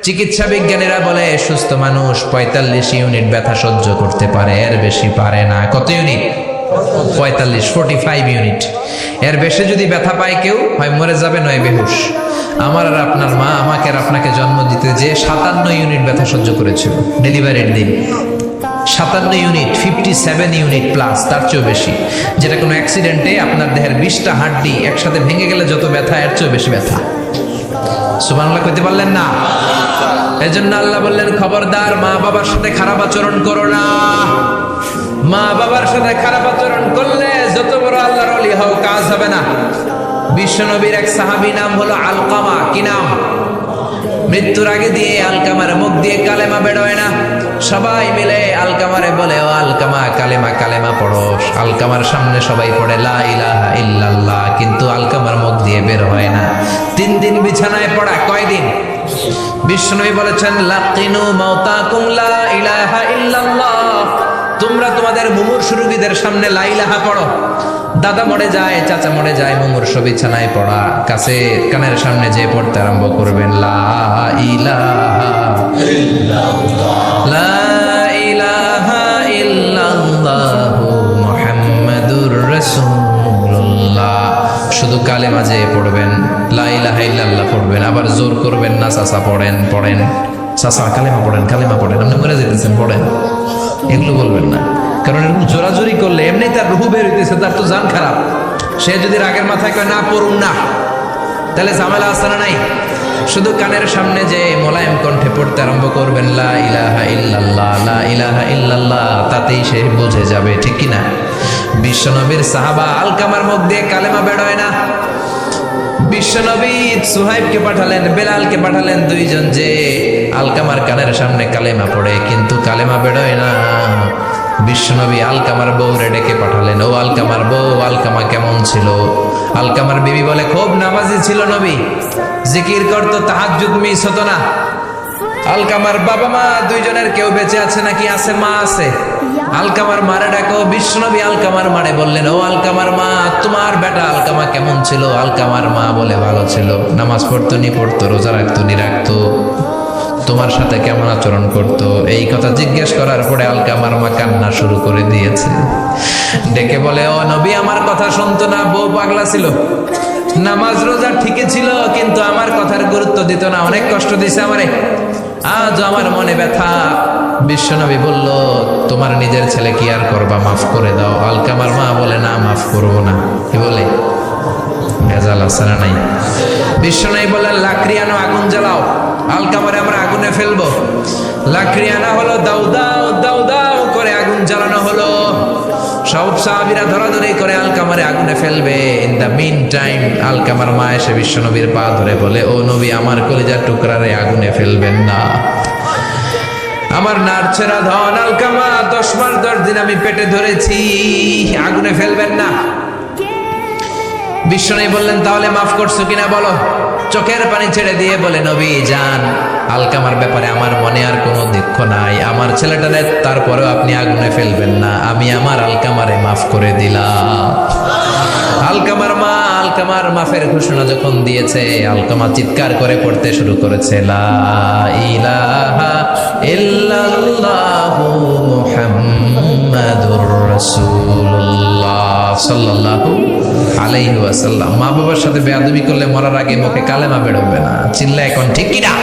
চিকিৎসা বিজ্ঞানীরা বলে সুস্থ মানুষ ৪৫ ইউনিট ব্যথা সহ্য করতে পারে, এর বেশি পারে না। কত ইউনিট? 45 ইউনিট। এর বেশি যদি ব্যথা পায় কেউ হয় মরে যাবে, নয় বেহুশ। আমার আর আপনার মা আমাকে আর আপনাকে জন্ম দিতে যে 57 ইউনিট ব্যথা সহ্য করেছিল ডেলিভারির দিন। 57 ইউনিট, 57 ইউনিট প্লাস, তার চেয়েও বেশি। যেটা কোনো অ্যাক্সিডেন্টে আপনার দেহের 20টা হাড্ডি একসাথে ভেঙে গেলে যত ব্যথা, এর চেয়েও বেশি ব্যথা। সুবহানাল্লাহ কইতে পারলেন না? এজন্য আল্লাহ বললেন, খবরদার মা বাবার সাথে খারাপ আচরণ করো না। মা বাবার সাথে খারাপ আচরণ করলে যত বড় আল্লাহর ওলি হও, কাজ হবে না। বিশ্বনবীর এক সাহাবী নাম হলো আলকামা। কি নাম? মৃত্যুর আগে দিয়ে আলকামার মুখ দিয়ে কালেমা বেরোয় না। সবাই মিলে আলকামারে বলে, ও আলকামা কালেমা কালেমা পড়ো। আলকামার সামনে সবাই পড়ে লা ইলাহা ইল্লাল্লাহ, কিন্তু আলকামার মুখ দিয়ে বের হয় না। 3 দিন বিছানায় পড়া। কয়দিন? বিশ্বনবী বলেছেন, লাকিনু মাউতাকুম লা ইলাহা ইল্লাল্লাহ, তোমরা তোমাদের মুমূর্ষু রোগীদের সামনে লা ইলাহা পড়ো। দাদা মরে যায়, চাচা মরে যায়, মুমূর্ষু বিছানায় পড়া, কাছে কানের সামনে যে পড়তে আরম্ভ করবেন, লা ইলাহা ইল্লাল্লাহ, লা ইলাহা ইল্লাল্লাহ মুহাম্মাদুর রাসূলুল্লাহ। শুধু কালেমা যে পড়বেন, লা ইলাহা ইল্লাল্লাহ পড়বেন, আবার জোর করবেন না, চাচা পড়েন চাচা কালেমা পড়েন, আপনি মরে যেতেছেন, পড়েন, এগুলো বলবেন না। কারণ এরকম জোরাজোরি করলে এমনি তার রুহু বের হইতেছে, তার তো জান খারাপ। সে যদি রাগের মাথায় কয় না পড়ুন না, তাহলে ঝামেলা আছে না নাই? শুধু কানের সামনে যে মোলায়েম কণ্ঠে পড়তে আরম্ভ করবেন, লা ইলাহা ইল্লাল্লাহ, লা ইলাহা ইল্লাল্লাহ, তাতেই সে বুঝে যাবে, ঠিক কিনা? বিশ্বনবীর সাহাবা আলকামার মুখ দিয়ে কালেমা বেরোয় না। বিশ্বনবী সুহাইবকে পাঠালেন, বেলালকে পাঠালেন, দুইজন যে আলকামার কানের সামনে কালেমা পড়ে, কিন্তু কালেমা বেরোয় না। বিশ্বনবী আলকামার বউরে ডেকে পাঠালেন, ও আলকামার বউ, আলকামা কেমন ছিল? আলকামার বিবি বলে, খুব নামাজি ছিল নবী, জিকির করতো, তাহাজ্জুদ মিস হতো না। আলকামার বাবা মা দুইজনের কেউ বেঁচে আছে নাকি? আছে, মা আছে। আলকামার মারে ডাকো। বিশ্বনবী আলকামার মারে বললেন, ও আলকামার মা, তোমার বেটা আলকামা কেমন ছিল? আলকামার মা বলে, ভালো ছিল, নামাজ পড়তো নি পড়তো, রোজা রাখতো নি রাখতো, তোমার সাথে কেমন আচরণ করতো? এই কথা জিজ্ঞেস করার পরে আলকামার মা কান্না শুরু করে দিয়েছে। ডেকে বলে, ও নবী, আমার কথা শুনতো না, বউ পাগলা ছিল, নামাজ রোজা ঠিকই ছিল, কিন্তু আমার কথার গুরুত্ব দিত না, অনেক কষ্ট দিছে আমারে, আজ আমার মনে ব্যথা। বিশ্বনবী বলল, তোমার নিজের ছেলে কি আর করবা, মাফ করে দাও। আলকামার মা বলে, না, মাফ করবো না। কি বলে? ভেজাল আছে না নাই? বিশ্বনবী বললেন, লাকড়ি আনো, আগুন জ্বালাও, আলকামারে আমরা আগুনে ফেলবো। লাকড়ি আনা হলো, দাও দাও দাও দাও করে আগুন জ্বালানো হলো। সব সাহাবীরা ধরাধরি করে আলকামারে আগুনে ফেলবে। ইন দ্য মিন টাইম আলকামার মা এসে বিশ্বনবীর পা ধরে বলে, ও নবী, আমার কলিজার টুকরারে আগুনে ফেলবেন না, আমার নারছেরা ধন আলকামা 10 মাস 10 দিন আমি পেটে ধরেছি, আগুনে ফেলবেন না। বিশ্বনবী বললেন, তাহলে মাফ করছো কিনা বলো। চোখের পানি ছেড়ে দিয়ে বলে, নবী যান, আলকামার ব্যাপারে আমার মনে আর কোনো দুঃখ নাই, আমার ছেলেটারে তারপরেও আপনি আগুনে ফেলবেন না, আমি আমার আলকামারে মাফ করে দিলাম। আলকামার মা আলকামার মাফের ঘোষণা যখন দিয়েছে, আলকামা চিৎকার করে পড়তে শুরু করেছে, লা ইলাহা ইল্লাল্লাহু মুহাম্মাদুর রাসূলুল্লাহ সাল্লাল্লাহু আলাইহি ওয়াসাল্লাম। মা বাবার সাথে বেয়াদবি করলে মরার আগে মুখে কালেমা বেরোবে না। চিল্লা এখন ঠিক কিনা?